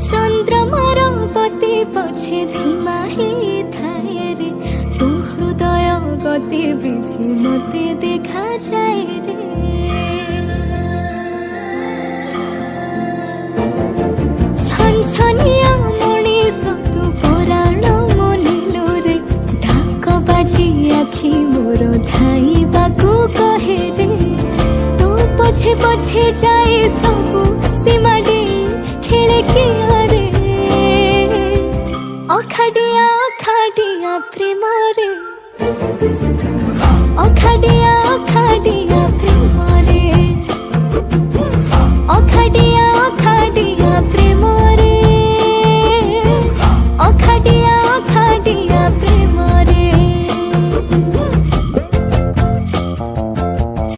চন্দ্রমার পতি পছে ধীমা হেই থায়ে রে, তো হৃদয় গতিবিধি মতে দেখা যায় রে। ছনছনিয়া মଣିষ তু পরাণ মনিলু রে, ঢাক বাজি আখি মোর ধাইবাকু কহে রে, তো পছে পছে যাই